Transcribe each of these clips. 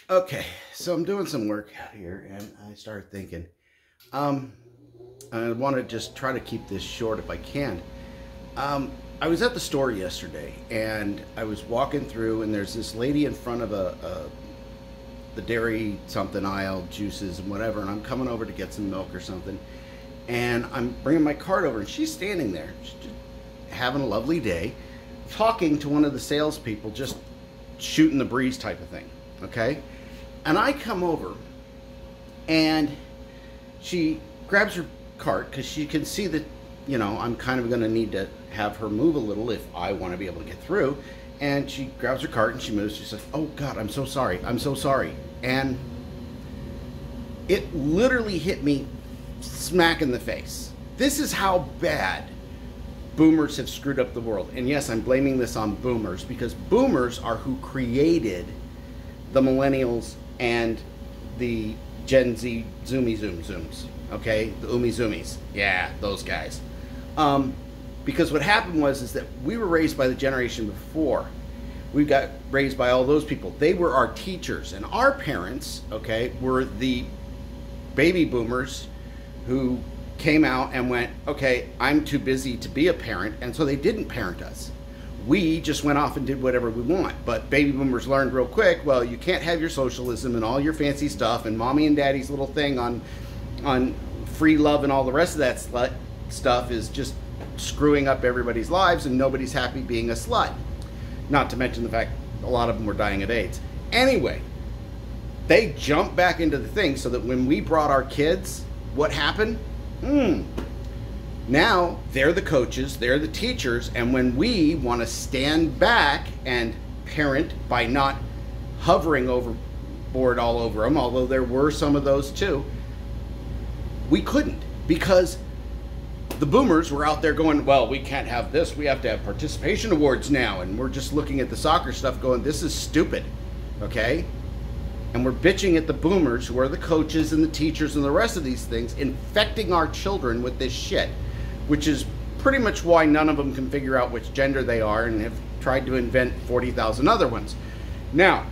Okay, so I'm doing some work out here, and I started thinking, I want to just try to keep this short if I can. I was at the store yesterday, and I was walking through, and there's this lady in front of the dairy something aisle, juices and whatever, and I'm coming over to get some milk or something, and I'm bringing my cart over, and she's standing there, she's just having a lovely day, talking to one of the salespeople, just shooting the breeze type of thing, okay? And I come over, and she grabs her cart because she can see that, you know, I'm kind of going to need to have her move a little if I want to be able to get through. And she grabs her cart and she moves. She says, "Oh God, I'm so sorry. I'm so sorry." And it literally hit me smack in the face. This is how bad boomers have screwed up the world. And yes, I'm blaming this on boomers because boomers are who created the millennials and the Gen Z zooms, okay? The zoomies, yeah, those guys. Because what happened is that we were raised by the generation before. We got raised by all those people. They were our teachers, and our parents, okay, were the baby boomers who came out and went, okay, I'm too busy to be a parent, and so they didn't parent us. We just went off and did whatever we want. But baby boomers learned real quick, well, you can't have your socialism and all your fancy stuff and mommy and daddy's little thing on free love and all the rest of that stuff is just screwing up everybody's lives, and nobody's happy being a slut. Not to mention the fact a lot of them were dying of AIDS. Anyway, they jumped back into the thing so that when we brought our kids, what happened? Now they're the coaches, they're the teachers, and when we want to stand back and parent by not hovering overboard all over them, although there were some of those too, we couldn't, because the boomers were out there going, well, we can't have this, we have to have participation awards now, and we're just looking at the soccer stuff going, this is stupid, okay? And we're bitching at the boomers, who are the coaches and the teachers and the rest of these things, infecting our children with this shit, which is pretty much why none of them can figure out which gender they are and have tried to invent 40,000 other ones. Now,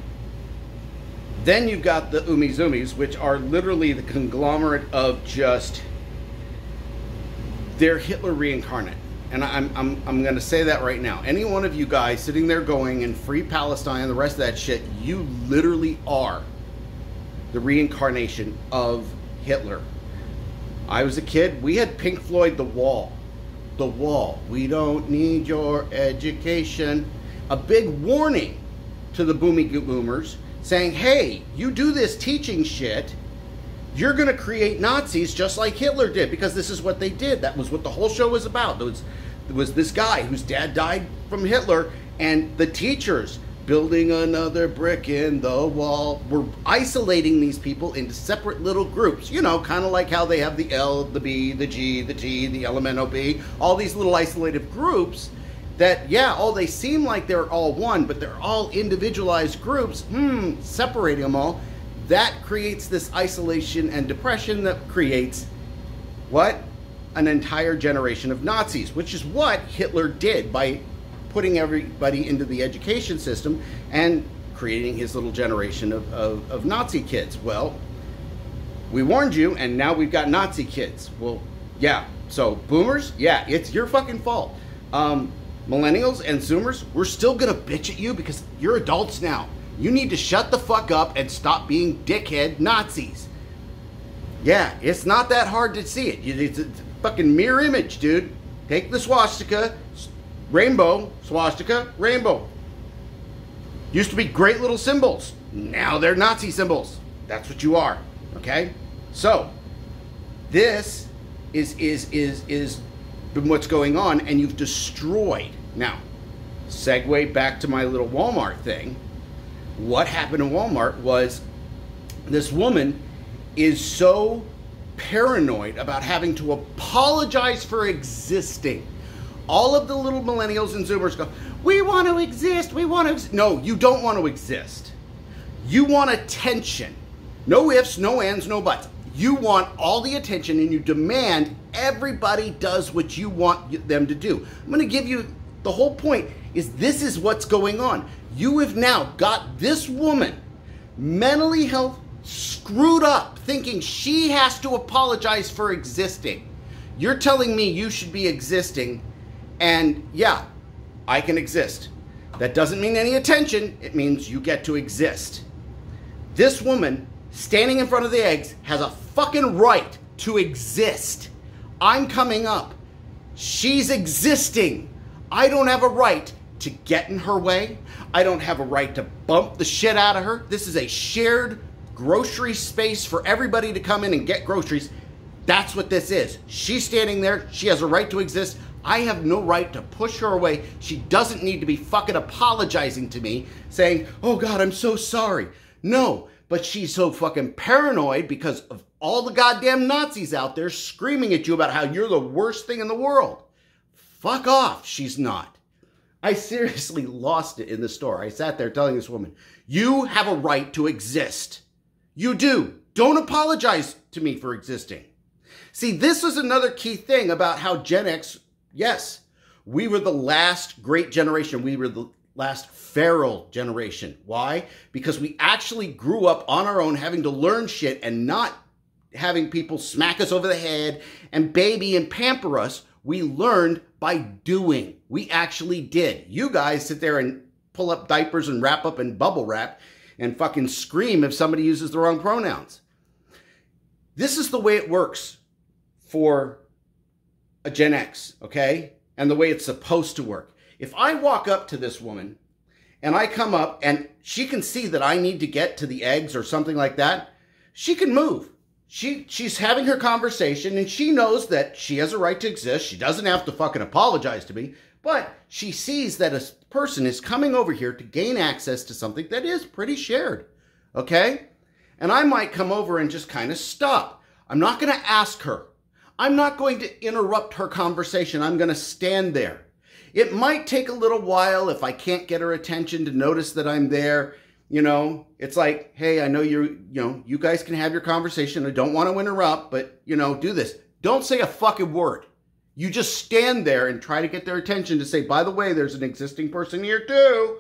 then you've got the zoomies, which are literally the conglomerate of just, they're Hitler reincarnate. And I'm going to say that right now. Any one of you guys sitting there going in Free Palestine and the rest of that shit, you literally are the reincarnation of Hitler. I was a kid, we had Pink Floyd, The Wall. The Wall. We don't need your education. A big warning to the boomers saying, hey, you do this teaching shit, you're going to create Nazis just like Hitler did, because this is what they did. That was what the whole show was about. There was this guy whose dad died from Hitler, and the teachers building another brick in the wall were isolating these people into separate little groups. You know, kind of like how they have the L, the B, the G, the T, the LMNOP, all these little isolated groups that, yeah, they seem like they're all one, but they're all individualized groups, separating them all. That creates this isolation and depression that creates what? An entire generation of Nazis, which is what Hitler did by putting everybody into the education system and creating his little generation of Nazi kids. Well, we warned you, and now we've got Nazi kids. Well, yeah, so boomers, yeah, it's your fucking fault. Millennials and Zoomers, we're still gonna bitch at you because you're adults now. You need to shut the fuck up and stop being dickhead Nazis. Yeah, it's not that hard to see it. It's a fucking mirror image, dude. Take the swastika, rainbow, swastika, rainbow. Used to be great little symbols. Now they're Nazi symbols. That's what you are, okay? So, this is what's going on, and you've destroyed. Now, segue back to my little Walmart thing. What happened in Walmart was this woman is so paranoid about having to apologize for existing. All of the little millennials and Zoomers go, we want to exist, we want to No, you don't want to exist. You want attention. No ifs, no ands, no buts. You want all the attention, and you demand everybody does what you want them to do. I'm going to give you, the whole point is this is what's going on. You have now got this woman mentally health screwed up, thinking she has to apologize for existing. You're telling me you should be existing, and yeah, I can exist. That doesn't mean any attention. It means you get to exist. This woman standing in front of the eggs has a fucking right to exist. I'm coming up. She's existing. I don't have a right to get in her way. I don't have a right to bump the shit out of her. This is a shared grocery space for everybody to come in and get groceries. That's what this is. She's standing there. She has a right to exist. I have no right to push her away. She doesn't need to be fucking apologizing to me, saying, oh God, I'm so sorry. No, but she's so fucking paranoid because of all the goddamn Nazis out there screaming at you about how you're the worst thing in the world. Fuck off. She's not. I seriously lost it in the store. I sat there telling this woman, you have a right to exist. You do. Don't apologize to me for existing. See, this was another key thing about how Gen X, yes, we were the last great generation. We were the last feral generation. Why? Because we actually grew up on our own, having to learn shit and not having people smack us over the head and baby and pamper us. We learned by doing. We actually did. You guys sit there and pull up diapers and wrap up in bubble wrap and fucking scream if somebody uses the wrong pronouns. This is the way it works for a Gen X, okay? And the way it's supposed to work. If I walk up to this woman and I come up and she can see that I need to get to the eggs or something like that, she can move. She's having her conversation and she knows that she has a right to exist. She doesn't have to fucking apologize to me, but she sees that a person is coming over here to gain access to something that is pretty shared, okay? And I might come over and just kind of stop. I'm not going to ask her. I'm not going to interrupt her conversation. I'm going to stand there. It might take a little while if I can't get her attention to notice that I'm there. You know, it's like, hey, I know you guys can have your conversation. I don't want to interrupt, but, do this. Don't say a fucking word. You just stand there and try to get their attention to say, by the way, there's an existing person here too.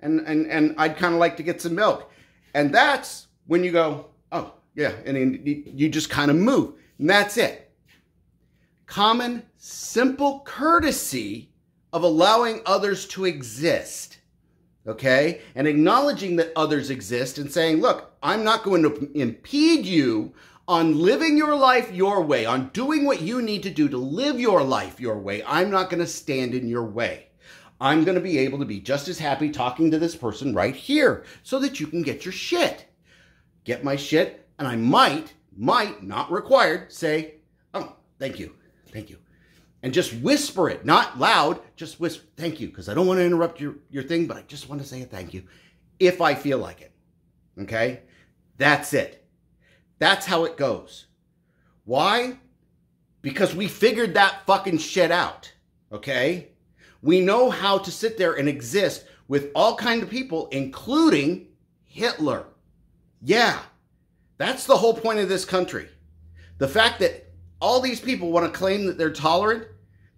And I'd kind of like to get some milk. And that's when you go, oh, yeah. And then you just kind of move. And that's it. Common, simple courtesy of allowing others to exist. Okay? And acknowledging that others exist and saying, look, I'm not going to impede you on living your life your way, on doing what you need to do to live your life your way. I'm not going to stand in your way. I'm going to be able to be just as happy talking to this person right here so that you can get your shit. Get my shit, and I might, not required, say, oh, thank you, thank you. And just whisper it, not loud, just whisper, thank you, because I don't want to interrupt your thing, but I just want to say a thank you if I feel like it, okay? That's it. That's how it goes. Why? Because we figured that fucking shit out, okay? We know how to sit there and exist with all kinds of people, including Hitler. Yeah, that's the whole point of this country. The fact that all these people want to claim that they're tolerant.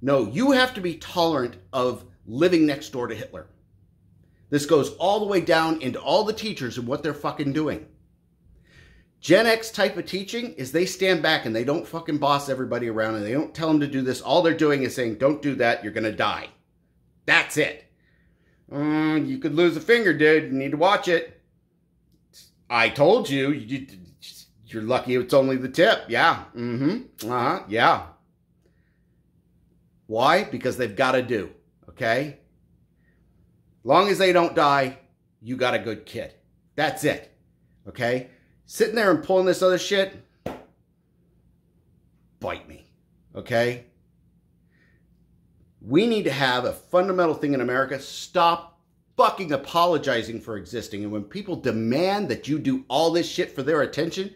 No, you have to be tolerant of living next door to Hitler. This goes all the way down into all the teachers and what they're fucking doing. Gen X type of teaching is they stand back and they don't fucking boss everybody around and they don't tell them to do this. All they're doing is saying, don't do that, you're going to die. That's it. You could lose a finger, dude. You need to watch it. I told you. You're lucky it's only the tip. Yeah. Yeah. Why? Because they've got to do. Okay? Long as they don't die, you got a good kid. That's it. Okay? Sitting there and pulling this other shit, bite me. Okay? We need to have a fundamental thing in America. Stop fucking apologizing for existing. And when people demand that you do all this shit for their attention,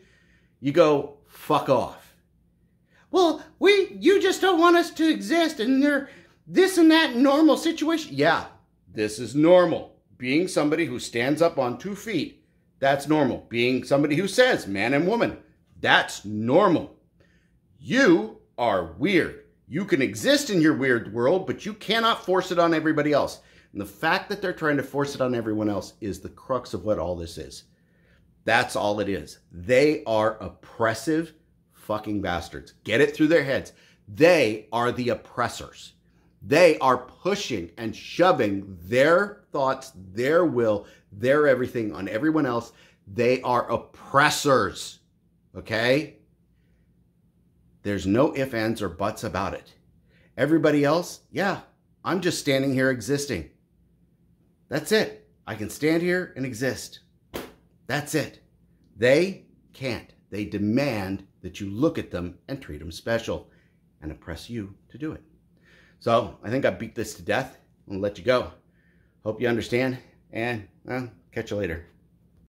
you go, fuck off. Well, you just don't want us to exist and they're this and that normal situation. Yeah, this is normal. Being somebody who stands up on 2 feet, that's normal. Being somebody who says man and woman, that's normal. You are weird. You can exist in your weird world, but you cannot force it on everybody else. And the fact that they're trying to force it on everyone else is the crux of what all this is. That's all it is. They are oppressive fucking bastards. Get it through their heads. They are the oppressors. They are pushing and shoving their thoughts, their will, their everything on everyone else. They are oppressors. Okay? There's no ifs, ands, or buts about it. Everybody else, yeah, I'm just standing here existing. That's it. I can stand here and exist. That's it. They can't. They demand that you look at them and treat them special and oppress you to do it. So I think I beat this to death. I'm going to let you go. Hope you understand, and catch you later.